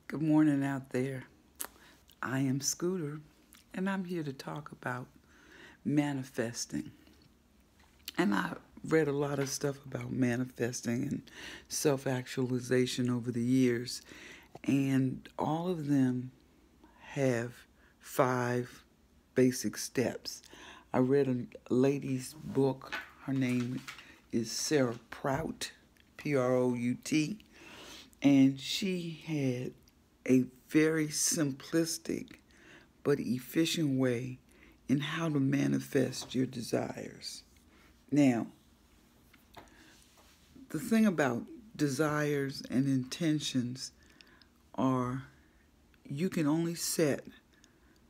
Good morning out there. I am Scooter, and I'm here to talk about manifesting. And I read a lot of stuff about manifesting and self actualization over the years, and all of them have 5 basic steps. I read a lady's book. Her name is Sarah Prout, Prout, and she had a very simplistic but efficient way in how to manifest your desires. Now, the thing about desires and intentions are you can only set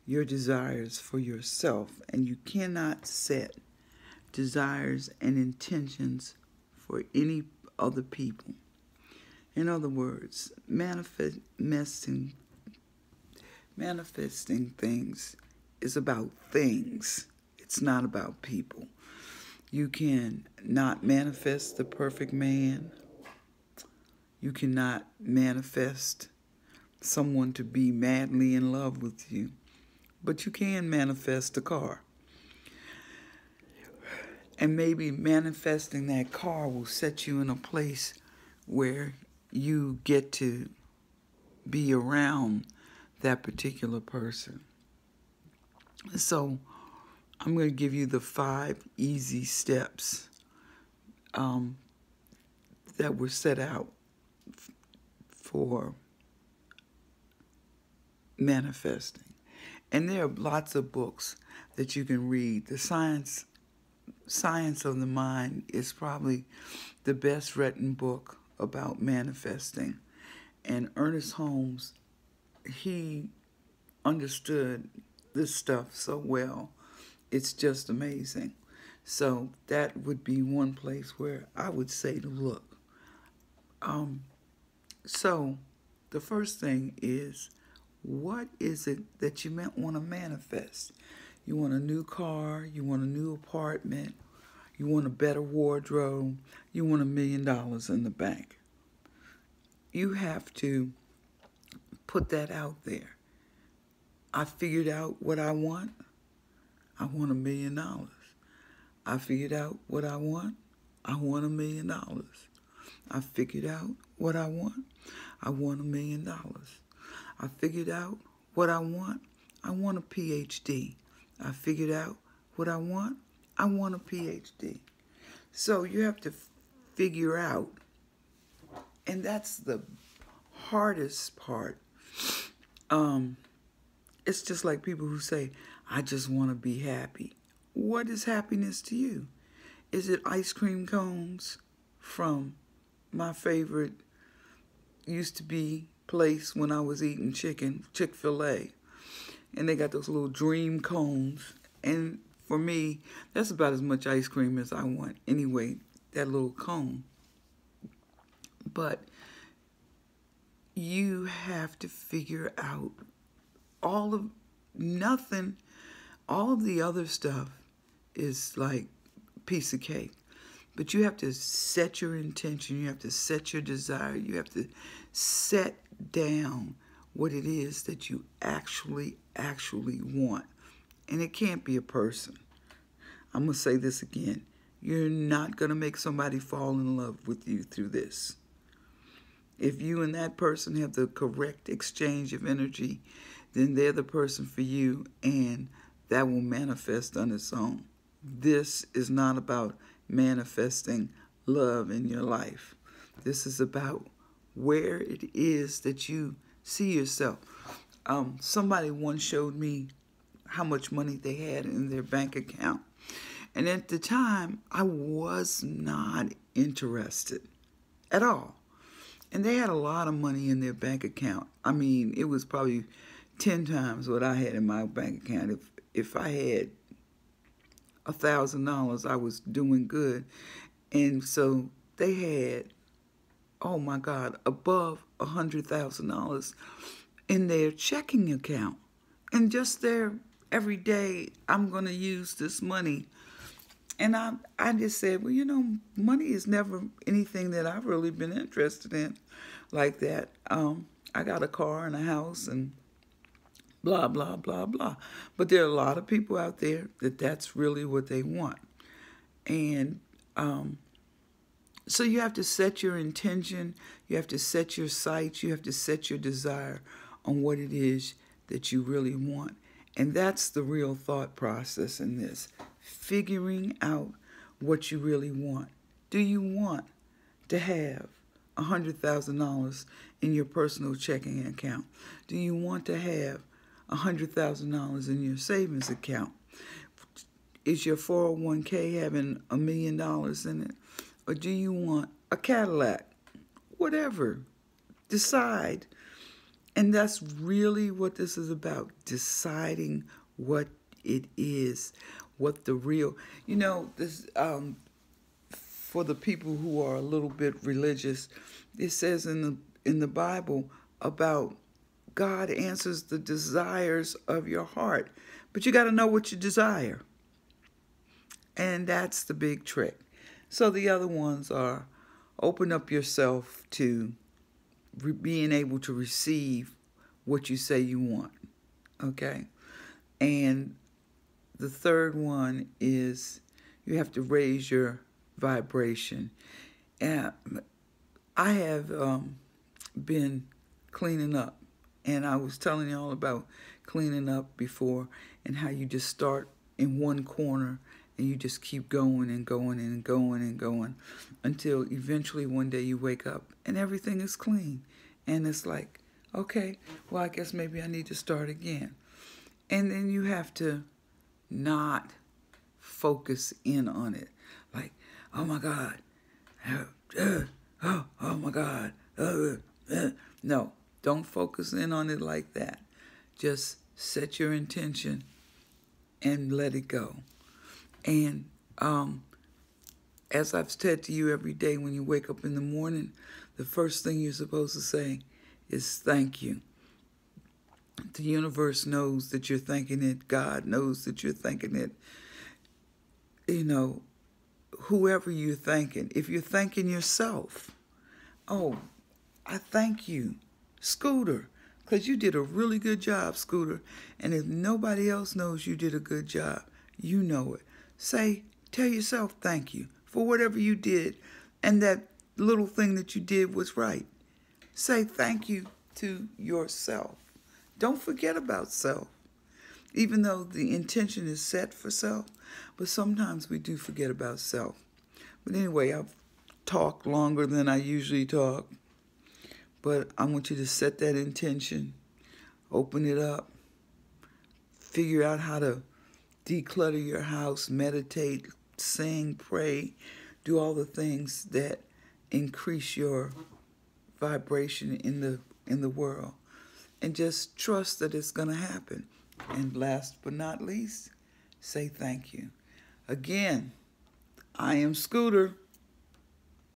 your desires for yourself, and you cannot set desires and intentions for any other people. In other words, manifesting things is about things. It's not about people. You can not manifest the perfect man. You cannot manifest someone to be madly in love with you. But you can manifest a car. And maybe manifesting that car will set you in a place where you get to be around that particular person. So I'm going to give you the 5 easy steps that were set out for manifesting. And there are lots of books that you can read. The Science of the Mind is probably the best written book about manifesting. And Ernest Holmes, he understood this stuff so well. It's just amazing. So that would be one place where I would say to look. So the first thing is, what is it that you want to manifest? You want a new car, you want a new apartment, you want a better wardrobe, you want $1 million in the bank. You have to put that out there. I figured out what I want. I want $1 million. I figured out what I want. I want $1 million. I figured out what I want. I want $1 million. I figured out what I want. I want a PhD. I figured out what I want. I want a PhD. So you have to figure out, and that's the hardest part. It's just like people who say, I just want to be happy. What is happiness to you? Is it ice cream cones from my favorite used to be place when I was eating chicken, Chick-fil-A? And they got those little dream cones. And for me, that's about as much ice cream as I want. Anyway, that little cone. But you have to figure out all of the other stuff is like piece of cake. But you have to set your intention. You have to set your desire. You have to set down what it is that you actually want. And it can't be a person. I'm going to say this again. You're not going to make somebody fall in love with you through this. If you and that person have the correct exchange of energy, then they're the person for you, and that will manifest on its own. This is not about manifesting love in your life. This is about where it is that you see yourself. Somebody once showed me how much money they had in their bank account. And at the time, I was not interested at all. And they had a lot of money in their bank account. I mean, it was probably 10 times what I had in my bank account. If I had $1,000, I was doing good. And so they had, oh my God, above $100,000 in their checking account. And just there, every day, I'm going to use this money. And I just said, well, you know, money is never anything that I've really been interested in like that. I got a car and a house and blah, blah, blah, blah. But there are a lot of people out there that that's really what they want. And so you have to set your intention, you have to set your sights, you have to set your desire on what it is that you really want. And that's the real thought process in this, figuring out what you really want. Do you want to have $100,000 in your personal checking account? Do you want to have $100,000 in your savings account? Is your 401k having $1 million in it? Or do you want a Cadillac? Whatever. Decide. And that's really what this is about, deciding what it is, what the real, this for the people who are a little bit religious, it says in the Bible about God answers the desires of your heart. But you got to know what you desire. And that's the big trick. So the other ones are open up yourself to being able to receive what you say you want. Okay? And the third one is you have to raise your vibration. And I have been cleaning up. And I was telling y'all about cleaning up before and how you just start in one corner and you just keep going and going and going and going until eventually one day you wake up and everything is clean. And it's like, okay, well, I guess maybe I need to start again. And then you have to not focus in on it. Like, oh my God, oh my God. No, don't focus in on it like that. Just set your intention and let it go. And as I've said to you every day when you wake up in the morning, the first thing you're supposed to say is thank you. The universe knows that you're thanking it. God knows that you're thanking it. Whoever you're thanking. If you're thanking yourself, oh, I thank you, Scooter, because you did a really good job, Scooter. And if nobody else knows you did a good job, you know it. Tell yourself thank you for whatever you did, and that little thing that you did was right. Say thank you to yourself. Don't forget about self, even though the intention is set for self, but sometimes we do forget about self. But anyway, I've talked longer than I usually talk, but I want you to set that intention, open it up, figure out how to declutter your house, meditate, sing, pray, do all the things that increase your vibration in the world. And just trust that it's going to happen. And last but not least, say thank you. Again, I am Scooter.